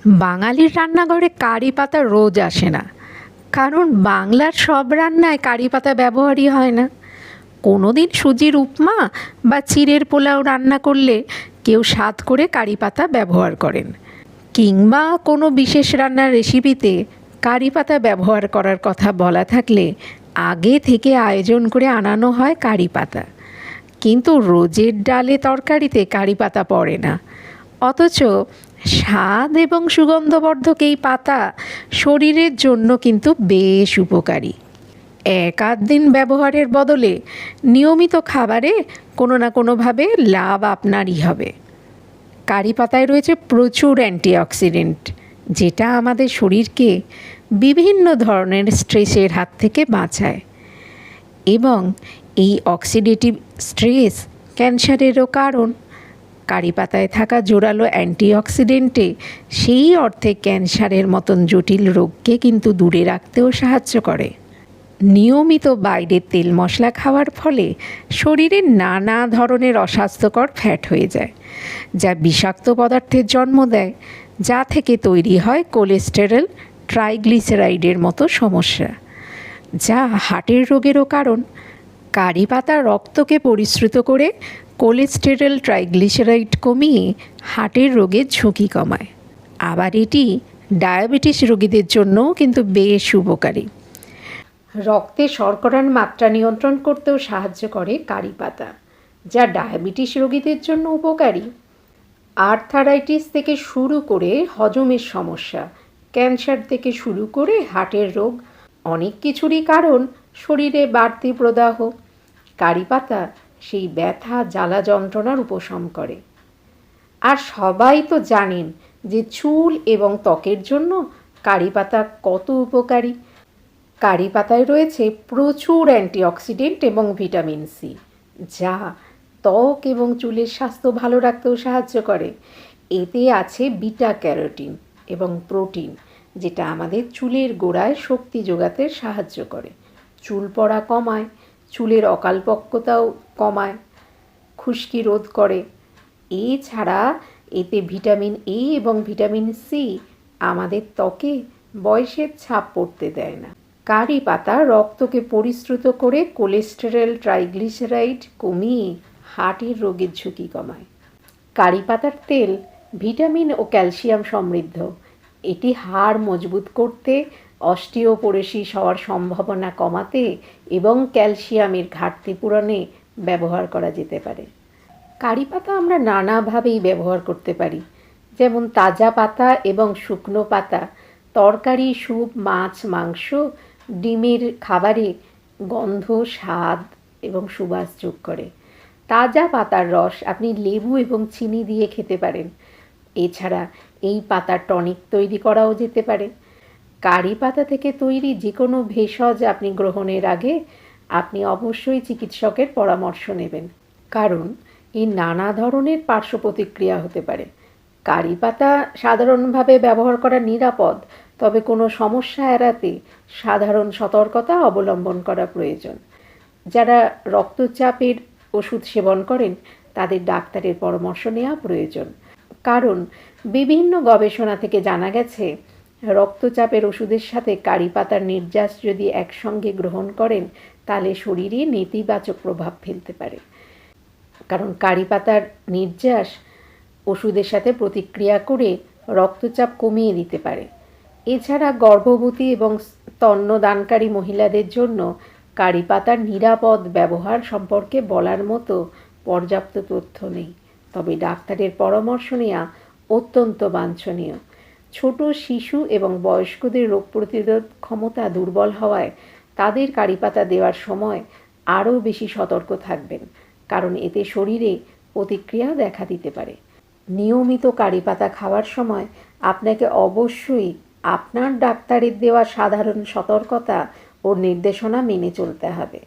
বাঙালির রান্নাঘরে কারি পাতা রোজ আসে না, কারণ বাংলার সব রান্নায় কারি পাতা ব্যবহারই হয় না। কোনো দিন সুজির উপমা বা চিড়ের পোলাও রান্না করলে কেউ স্বাদ করে কারি পাতা ব্যবহার করেন, কিংবা কোনো বিশেষ রান্নার রেসিপিতে কারি পাতা ব্যবহার করার কথা বলা থাকলে আগে থেকে আয়োজন করে আনানো হয় কারি পাতা। কিন্তু রোজের ডালে তরকারিতে কারি পাতা পড়ে না, অথচ স্বাদ এবং সুগন্ধবর্ধক এই পাতা শরীরের জন্য কিন্তু বেশ উপকারী। এক আধ দিন ব্যবহারের বদলে নিয়মিত খাবারে কোনো না কোনোভাবে লাভ আপনারই হবে। কারি পাতায় রয়েছে প্রচুর অ্যান্টিঅক্সিডেন্ট, যেটা আমাদের শরীরকে বিভিন্ন ধরনের স্ট্রেসের হাত থেকে বাঁচায়, এবং এই অক্সিডেটিভ স্ট্রেস ক্যান্সারেরও কারণ। কারি পাতায় থাকা জোরালো অ্যান্টিঅক্সিডেন্টে সেই অর্থে ক্যান্সারের মতন জটিল রোগকে কিন্তু দূরে রাখতেও সাহায্য করে। নিয়মিত বাইরের তেল মশলা খাওয়ার ফলে শরীরে নানা ধরনের অস্বাস্থ্যকর ফ্যাট হয়ে যায়, যা বিষাক্ত পদার্থের জন্ম দেয়, যা থেকে তৈরি হয় কোলেস্টেরল, ট্রাইগ্লিসারাইডের মতো সমস্যা, যা হার্টের রোগেরও কারণ। কারি পাতা রক্তকে পরিশ্রুত করে কোলেস্টেরল, ট্রাইগ্লিসারাইড কমিয়ে হার্টের রোগের ঝুঁকি কমায়। আবার এটি ডায়াবেটিস রোগীদের জন্যও কিন্তু বেশ উপকারী। রক্তে শর্করার মাত্রা নিয়ন্ত্রণ করতেও সাহায্য করে কারি পাতা, যা ডায়াবেটিস রোগীদের জন্য উপকারী। আর্থারাইটিস থেকে শুরু করে হজমের সমস্যা, ক্যান্সার থেকে শুরু করে হার্টের রোগ, অনেক কিছুরই কারণ শরীরে বাড়তি প্রদাহ। কারি পাতা সেই ব্যথা, জ্বালা, যন্ত্রণার উপশম করে। আর সবাই তো জানেন যে চুল এবং ত্বকের জন্য কারি পাতা কত উপকারী। কারি পাতায় রয়েছে প্রচুর অ্যান্টিঅক্সিডেন্ট এবং ভিটামিন সি, যা ত্বক এবং চুলের স্বাস্থ্য ভালো রাখতেও সাহায্য করে। এতে আছে বিটা ক্যারোটিন এবং প্রোটিন, যেটা আমাদের চুলের গোড়ায় শক্তি যোগাতে সাহায্য করে, চুল পড়া কমায়, চুলের অকালপক্কতাও কমায়, খুশকি রোধ করে। এছাড়া এতে ভিটামিন এ এবং ভিটামিন সি আমাদের ত্বকে বয়সের ছাপ পড়তে দেয় না। কারি পাতা রক্তকে পরিশ্রুত করে কোলেস্টেরল, ট্রাইগ্লিসারাইড কমিয়ে হার্টের রোগের ঝুঁকি কমায়। কারি পাতার তেল ভিটামিন ও ক্যালসিয়াম সমৃদ্ধ। এটি হাড় মজবুত করতে, অস্টিওপোরোসিস হওয়ার সম্ভাবনা কমাতে এবং ক্যালসিয়ামের ঘাটতি পূরণে ব্যবহার করা যেতে পারে। কারি পাতা আমরা নানাভাবেই ব্যবহার করতে পারি, যেমন তাজা পাতা এবং শুকনো পাতা তরকারি, স্যুপ, মাছ, মাংস, ডিমের খাবারে গন্ধ, স্বাদ এবং সুবাস যোগ করে। তাজা পাতার রস আপনি লেবু এবং চিনি দিয়ে খেতে পারেন। এছাড়া এই পাতার টনিক তৈরি করাও যেতে পারে। কারি পাতা থেকে তৈরি যে কোনো ভেষজ আপনি গ্রহণের আগে আপনি অবশ্যই চিকিৎসকের পরামর্শ নেবেন, কারণ এই নানা ধরনের পার্শ্ব প্রতিক্রিয়া হতে পারে। কারি পাতা সাধারণভাবে ব্যবহার করা নিরাপদ, তবে কোনো সমস্যা এড়াতে সাধারণ সতর্কতা অবলম্বন করা প্রয়োজন। যারা রক্তচাপের ওষুধ সেবন করেন তাদের ডাক্তারের পরামর্শ নেওয়া প্রয়োজন, কারণ বিভিন্ন গবেষণা থেকে জানা গেছে রক্তচাপের ওষুধের সাথে কারি পাতার নির্যাস যদি একসঙ্গে গ্রহণ করেন তাহলে শরীরে নেতিবাচক প্রভাব ফেলতে পারে, কারণ কারি পাতার নির্যাস ওষুধের সাথে প্রতিক্রিয়া করে রক্তচাপ কমিয়ে দিতে পারে। এছাড়া গর্ভবতী এবং স্তন্যদানকারী মহিলাদের জন্য কারি পাতার নিরাপদ ব্যবহার সম্পর্কে বলার মতো পর্যাপ্ত তথ্য নেই, তবে ডাক্তারের পরামর্শ নেওয়া অত্যন্ত বাঞ্ছনীয়। ছোট শিশু এবং বয়স্কদের রোগ প্রতিরোধ ক্ষমতা দুর্বল হওয়ায় তাদের কারি পাতা দেওয়ার সময় আরও বেশি সতর্ক থাকবেন, কারণ এতে শরীরে প্রতিক্রিয়া দেখা দিতে পারে। নিয়মিত কারি পাতা খাওয়ার সময় আপনাকে অবশ্যই আপনার ডাক্তারের দেওয়া সাধারণ সতর্কতা ও নির্দেশনা মেনে চলতে হবে।